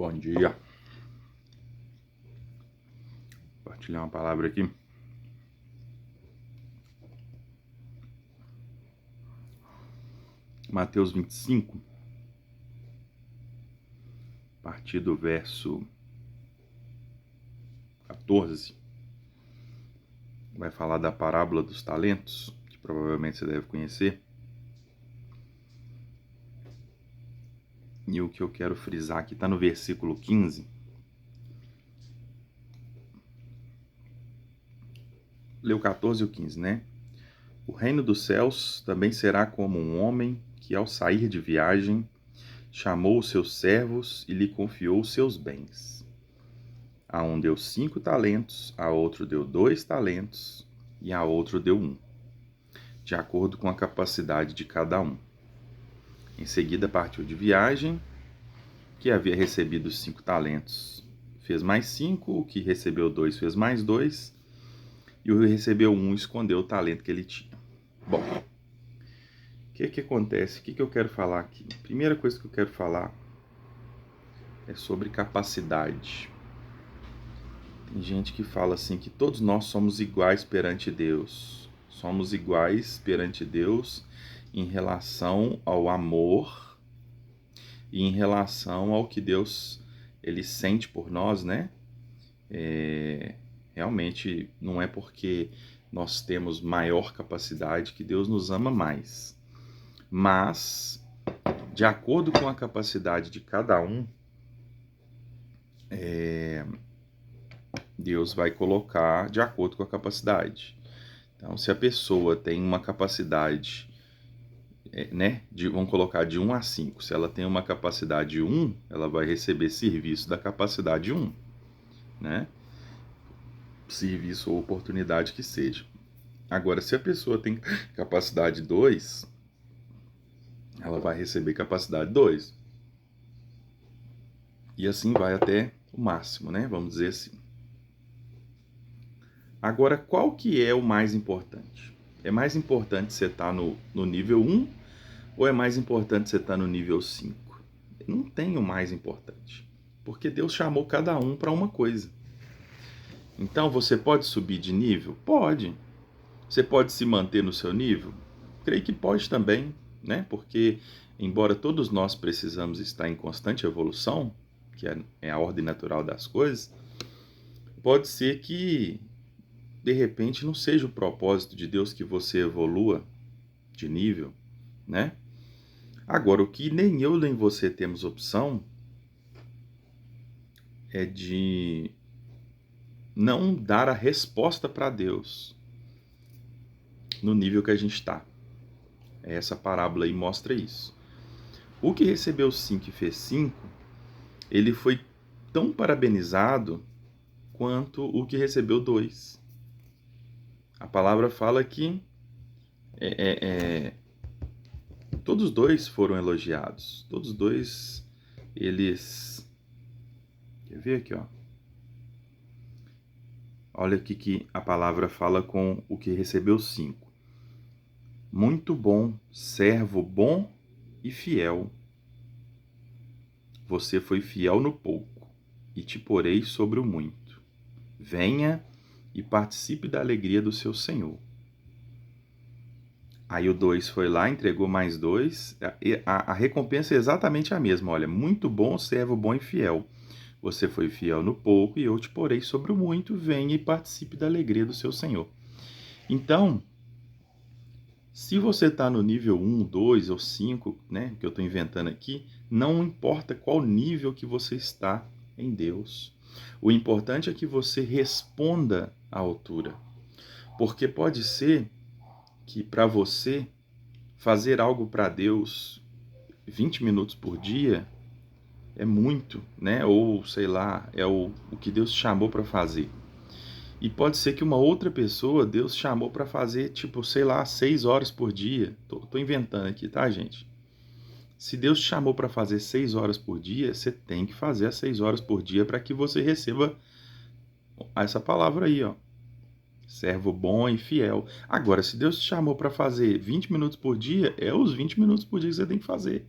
Bom dia. Compartilhar uma palavra aqui. Mateus 25, a partir do verso 14, vai falar da parábola dos talentos, que provavelmente você deve conhecer. E o que eu quero frisar aqui está no versículo 15. Leu 14 e o 15, né? O reino dos céus também será como um homem que, ao sair de viagem, chamou os seus servos e lhe confiou os seus bens. A um deu 5 talentos, a outro deu 2 talentos e a outro deu 1, de acordo com a capacidade de cada um. Em seguida partiu de viagem. Que havia recebido os 5 talentos fez mais 5, o que recebeu 2 fez mais 2, e o que recebeu 1 escondeu o talento que ele tinha. Bom, o que acontece? O que eu quero falar aqui? A primeira coisa que eu quero falar é sobre capacidade. Tem gente que fala assim que todos nós somos iguais perante Deus. Somos iguais perante Deus em relação ao amor e em relação ao que Deus ele sente por nós, né? Realmente não é porque nós temos maior capacidade que Deus nos ama mais. Mas, de acordo com a capacidade de cada um, Deus vai colocar de acordo com a capacidade. Então, se a pessoa tem uma capacidade, né, vamos colocar de 1 a 5, se ela tem uma capacidade 1, ela vai receber serviço da capacidade 1, né? Serviço ou oportunidade que seja. Agora, se a pessoa tem capacidade 2, ela vai receber capacidade 2. E assim vai até o máximo, né? Vamos dizer assim. Agora, qual que é o mais importante? É mais importante você estar no nível 1 ou é mais importante você estar no nível 5? Não tem o mais importante, porque Deus chamou cada um para uma coisa. Então, você pode subir de nível? Pode. Você pode se manter no seu nível? Creio que pode também, né? Porque, embora todos nós precisamos estar em constante evolução, que é a ordem natural das coisas, pode ser que, de repente, não seja o propósito de Deus que você evolua de nível, né? Agora, o que nem eu nem você temos opção é de não dar a resposta para Deus no nível que a gente está. Essa parábola aí mostra isso. O que recebeu 5 e fez 5, ele foi tão parabenizado quanto o que recebeu 2. A palavra fala que todos dois foram elogiados. Todos dois, eles... Quer ver aqui, ó? Olha aqui que a palavra fala com o que recebeu 5. Muito bom, servo bom e fiel. Você foi fiel no pouco, e te porei sobre o muito. Venha e participe da alegria do seu Senhor. Aí o 2 foi lá, entregou mais 2. A recompensa é exatamente a mesma. Olha, muito bom, servo bom e fiel. Você foi fiel no pouco e eu te porei sobre o muito. Venha e participe da alegria do seu Senhor. Então, se você está no nível 1, 2 ou 5, né, que eu estou inventando aqui, não importa qual nível que você está em Deus. O importante é que você responda à altura. Porque pode ser que para você fazer algo para Deus 20 minutos por dia é muito, né? Ou, sei lá, é o que Deus chamou para fazer. E pode ser que uma outra pessoa, Deus chamou para fazer, tipo, sei lá, 6 horas por dia. Tô inventando aqui, tá, gente? Se Deus te chamou para fazer 6 horas por dia, você tem que fazer as 6 horas por dia para que você receba essa palavra aí, ó. Servo bom e fiel. Agora, se Deus te chamou para fazer 20 minutos por dia, é os 20 minutos por dia que você tem que fazer.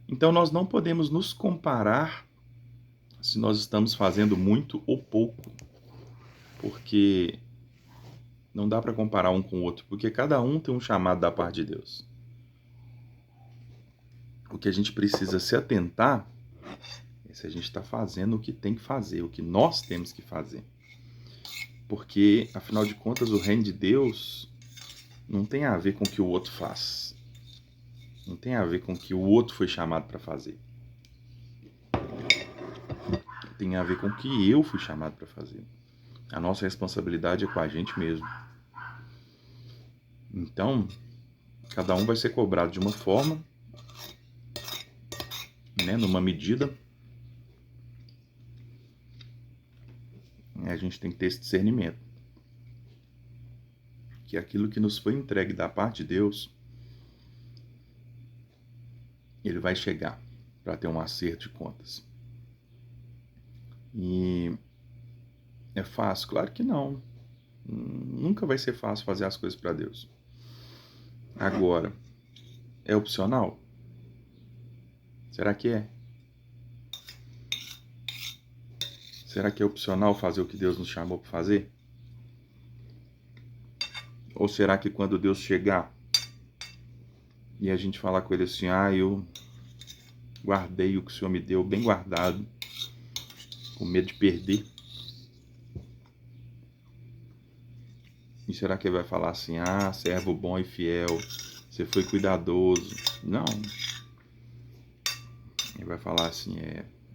Então, nós não podemos nos comparar se nós estamos fazendo muito ou pouco, porque não dá para comparar um com o outro, porque cada um tem um chamado da parte de Deus. O que a gente precisa se atentar é se a gente está fazendo o que tem que fazer, o que nós temos que fazer. Porque, afinal de contas, o reino de Deus não tem a ver com o que o outro faz. Não tem a ver com o que o outro foi chamado para fazer. Tem a ver com o que eu fui chamado para fazer. A nossa responsabilidade é com a gente mesmo. Então, cada um vai ser cobrado de uma forma, né, numa medida. A gente tem que ter esse discernimento. Que aquilo que nos foi entregue da parte de Deus, ele vai chegar para ter um acerto de contas. E é fácil? Claro que não. Nunca vai ser fácil fazer as coisas para Deus. Agora, é opcional? Será que é? Será que é opcional fazer o que Deus nos chamou para fazer? Ou será que quando Deus chegar e a gente falar com ele assim, eu guardei o que o Senhor me deu bem guardado, com medo de perder. E será que ele vai falar assim, servo bom e fiel, você foi cuidadoso? Não. Ele vai falar assim,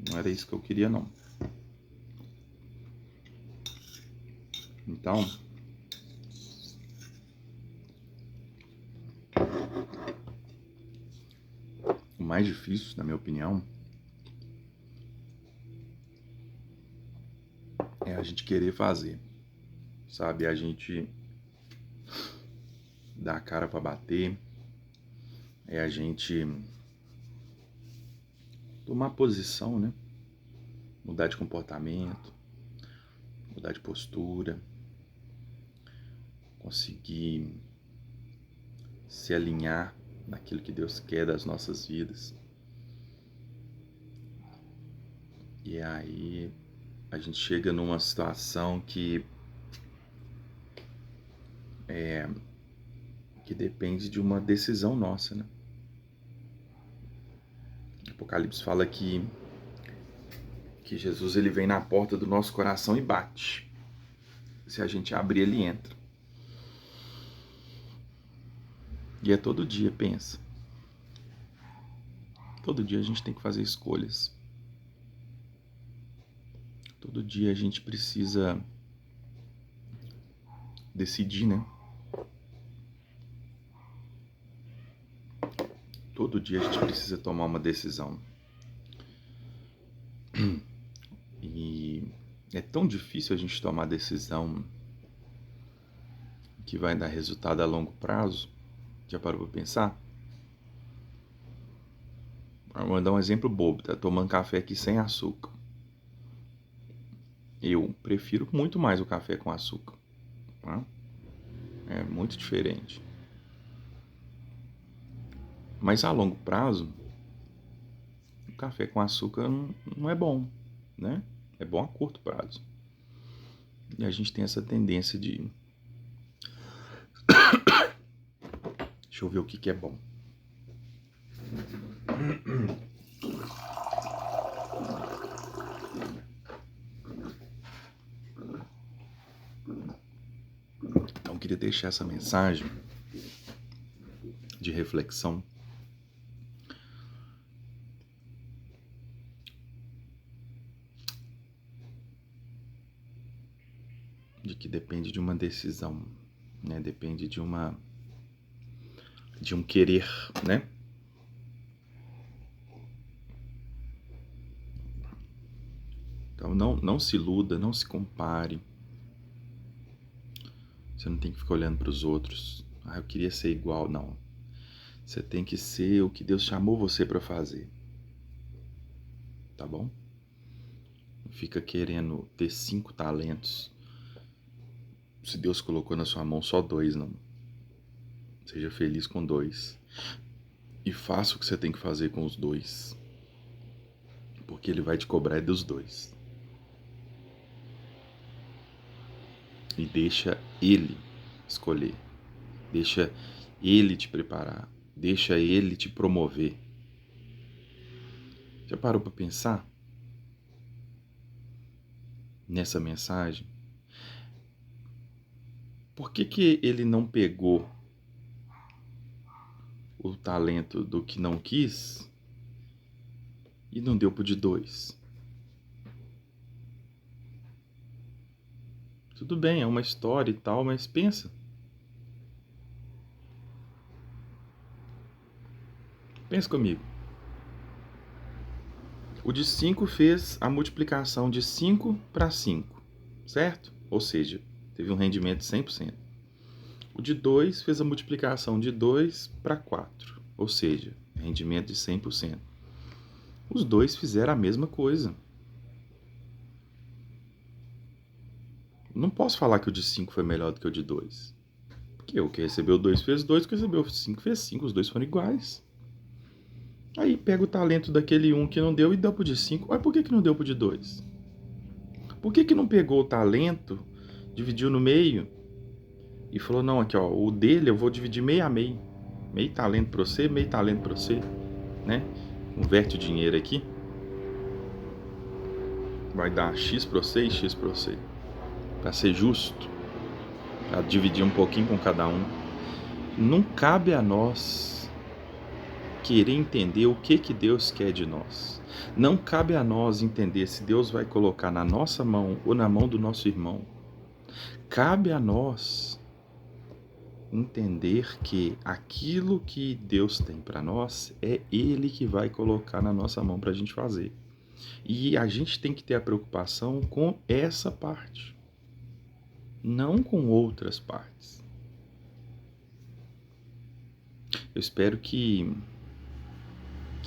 não era isso que eu queria não. Então, o mais difícil, na minha opinião, é a gente querer fazer, sabe? A gente dar a cara para bater, é a gente tomar posição, né? Mudar de comportamento, mudar de postura, conseguir se alinhar naquilo que Deus quer das nossas vidas. E aí a gente chega numa situação que depende de uma decisão nossa, né? O Apocalipse fala que Jesus ele vem na porta do nosso coração e bate. Se a gente abrir, ele entra. E é todo dia, pensa. Todo dia a gente tem que fazer escolhas. Todo dia a gente precisa decidir, né? Todo dia a gente precisa tomar uma decisão. E é tão difícil a gente tomar decisão que vai dar resultado a longo prazo. Já parou para pensar? Vou dar um exemplo bobo, tá? Tomando café aqui sem açúcar. Eu prefiro muito mais o café com açúcar. Tá? É muito diferente. Mas a longo prazo, o café com açúcar não é bom, né? É bom a curto prazo. E a gente tem essa tendência de... Deixa eu ver o que é bom. Então, eu queria deixar essa mensagem de reflexão. De que depende de uma decisão, né? Depende de um querer, né? Então não se iluda, não se compare. Você não tem que ficar olhando para os outros. Eu queria ser igual, não. Você tem que ser o que Deus chamou você para fazer. Tá bom? Não fica querendo ter 5 talentos. Se Deus colocou na sua mão só 2, não. Seja feliz com 2. E faça o que você tem que fazer com os 2. porque ele vai te cobrar dos dois. E deixa ele escolher, deixa ele te preparar, deixa ele te promover. Já parou para pensar nessa mensagem? Por que ele não pegou o talento do que não quis e não deu pro de dois? Tudo bem, é uma história e tal, mas pensa. Pensa comigo. O de 5 fez a multiplicação de 5 para 5, certo? Ou seja, teve um rendimento de 100%. O de 2 fez a multiplicação de 2 para 4, ou seja, rendimento de 100%. Os dois fizeram a mesma coisa. Não posso falar que o de 5 foi melhor do que o de 2. Porque o que recebeu 2 fez 2, o que recebeu 5 fez 5, os dois foram iguais. Aí pega o talento daquele um que não deu e deu pro de 5. Mas por que não deu pro de 2? Por que não pegou o talento, dividiu no meio e falou, não, aqui ó, o dele eu vou dividir meio a meio. Meio talento pra você, meio talento pra você, né? Converte o dinheiro aqui. Vai dar X pra você e X pra você. Pra ser justo. Pra dividir um pouquinho com cada um. Não cabe a nós querer entender o que Deus quer de nós. Não cabe a nós entender se Deus vai colocar na nossa mão ou na mão do nosso irmão. Cabe a nós entender que aquilo que Deus tem para nós é Ele que vai colocar na nossa mão para a gente fazer. E a gente tem que ter a preocupação com essa parte, não com outras partes. Eu espero que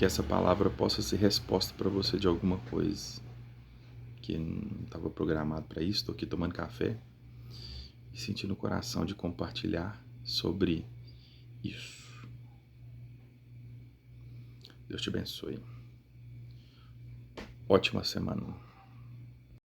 essa palavra possa ser resposta para você de alguma coisa. Que não estava programado para isso, estou aqui tomando café e sentindo o coração de compartilhar sobre isso. Deus te abençoe. Ótima semana.